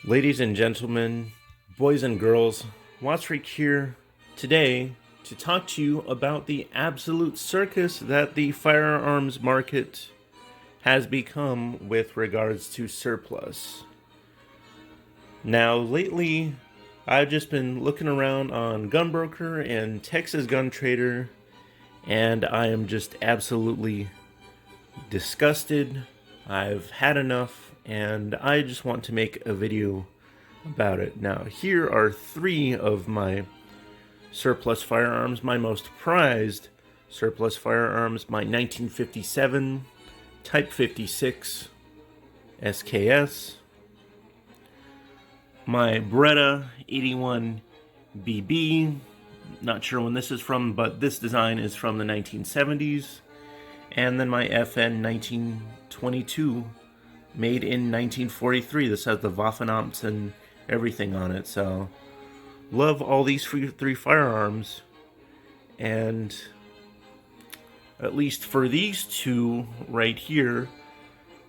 Ladies and gentlemen, boys and girls, Watchfreak here today to talk to you about the absolute circus that the firearms market has become with regards to surplus. Now, lately, I've just been looking around on Gunbroker and Texas Gun Trader, and I am just absolutely disgusted. I've had enough, and I just want to make a video about it. Now, here are three of my surplus firearms, my most prized surplus firearms: my 1957 Type 56 SKS, my Beretta 81 BB, not sure when this is from, but this design is from the 1970s, and then my FN 1922, made in 1943. This has the Waffenamts and everything on it, so love all these three firearms. And at least for these two right here,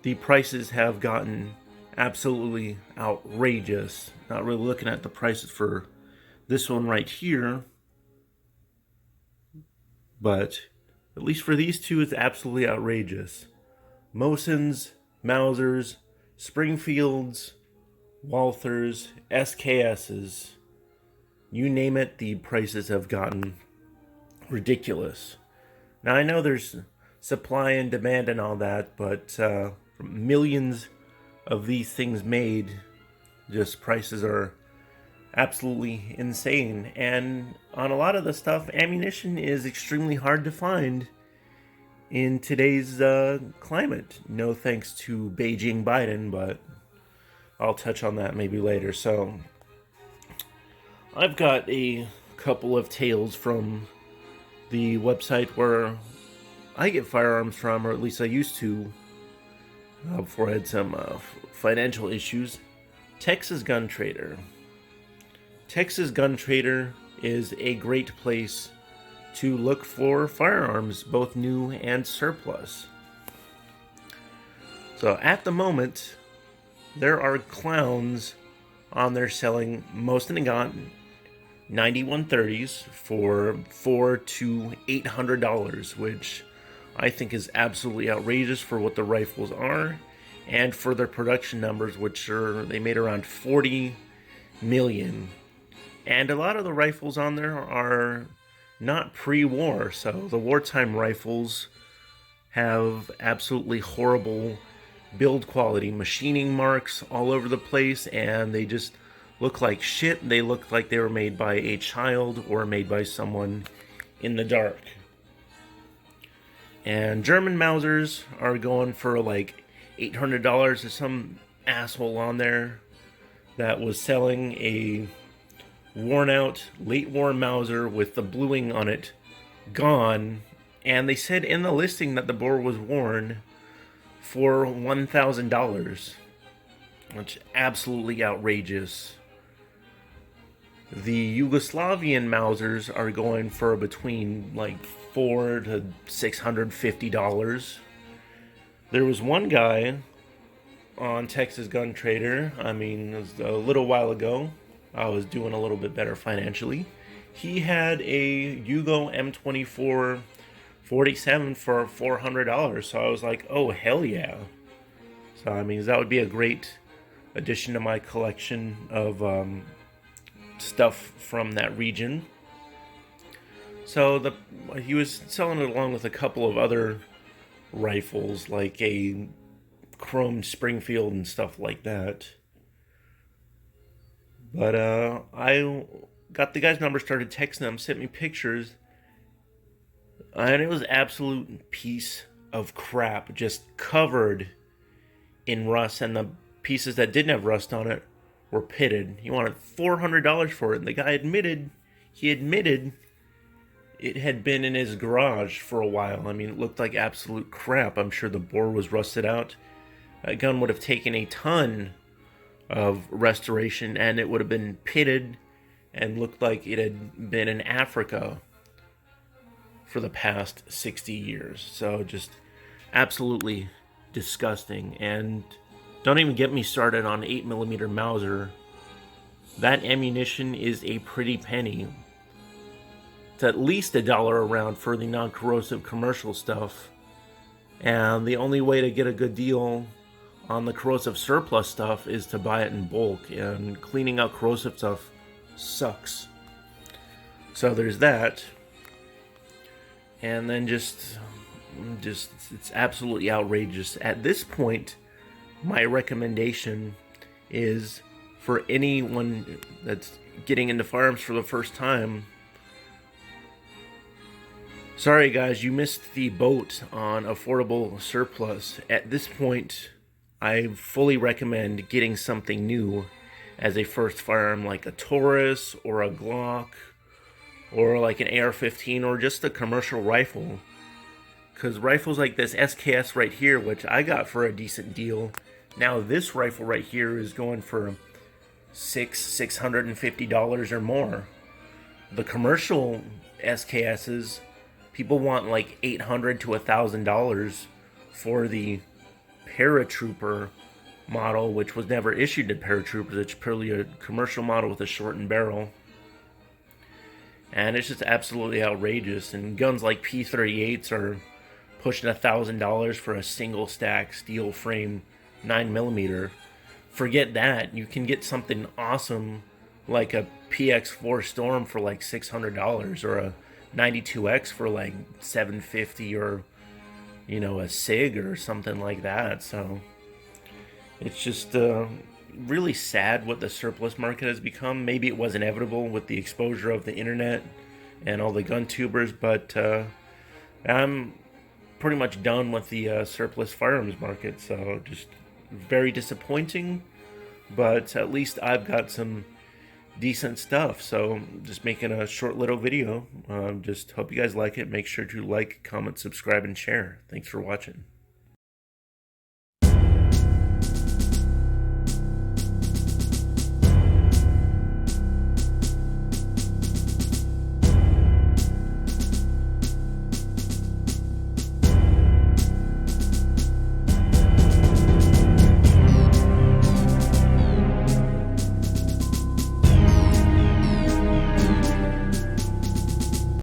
the prices have gotten absolutely outrageous. Not really looking at the prices for this one right here, but at least for these two, it's absolutely outrageous. Mosins, Mausers, Springfields, Walthers, SKSs, you name it, the prices have gotten ridiculous. Now, I know there's supply and demand and all that, but millions of these things made, just prices are absolutely insane. And on a lot of the stuff, ammunition is extremely hard to find in today's climate. No thanks to Beijing Biden, but I'll touch on that maybe later. So I've got a couple of tales from the website where I get firearms from, or at least I used to, before I had some financial issues. Texas Gun Trader. Texas Gun Trader is a great place to look for firearms, both new and surplus. So at the moment, there are clowns on there selling most of the gun 9130s for $400 to $800, which I think is absolutely outrageous for what the rifles are and for their production numbers, which they made around 40 million. And a lot of the rifles on there are not pre-war, so the wartime rifles have absolutely horrible build quality, machining marks all over the place, and they just look like shit. They look like they were made by a child or made by someone in the dark. And German Mausers are going for like $800. There's some asshole on there that was selling a worn out late war Mauser with the bluing on it gone, and they said in the listing that the bore was worn for $1,000, which is absolutely outrageous. The Yugoslavian Mausers are going for between like $400 to $650. There was one guy on Texas Gun Trader, it was a little while ago, I was doing a little bit better financially. He had a Yugo M24 47 for $400, so I was like, oh, hell yeah. So, that would be a great addition to my collection of stuff from that region. So, he was selling it along with a couple of other rifles, like a chrome Springfield and stuff like that. But I got the guy's number, started texting him, sent me pictures, and it was absolute piece of crap, just covered in rust, and the pieces that didn't have rust on it were pitted. He wanted $400 for it, and the guy admitted it had been in his garage for a while. It looked like absolute crap. I'm sure the bore was rusted out. That gun would have taken a ton of restoration, and it would have been pitted and looked like it had been in Africa for the past 60 years. So just absolutely disgusting. And Don't even get me started on 8mm Mauser. That ammunition is a pretty penny. It's at least $1 a round for the non-corrosive commercial stuff. And the only way to get a good deal on the corrosive surplus stuff is to buy it in bulk, and cleaning out corrosive stuff sucks. So there's that. And then just it's absolutely outrageous. At this point, my recommendation is for anyone that's getting into firearms for the first time. Sorry guys, you missed the boat on affordable surplus. At this point, I fully recommend getting something new as a first firearm, like a Taurus or a Glock or like an AR-15 or just a commercial rifle. Because rifles like this SKS right here, which I got for a decent deal, now this rifle right here is going for $650 or more. The commercial SKSs, people want like $800 to $1,000 for the paratrooper model, which was never issued to paratroopers. It's purely a commercial model with a shortened barrel. And it's just absolutely outrageous. And guns like P38s are pushing $1,000 for a single stack steel frame 9mm. Forget that. You can get something awesome like a PX4 Storm for like $600, or a 92X for like $750, or you know, a SIG or something like that. So it's just really sad what the surplus market has become. Maybe it was inevitable with the exposure of the internet and all the gun tubers, but I'm pretty much done with the surplus firearms market. So just very disappointing, but at least I've got some decent stuff. So just making a short little video. Just hope you guys like it. Make sure to like, comment, subscribe, and share. Thanks for watching.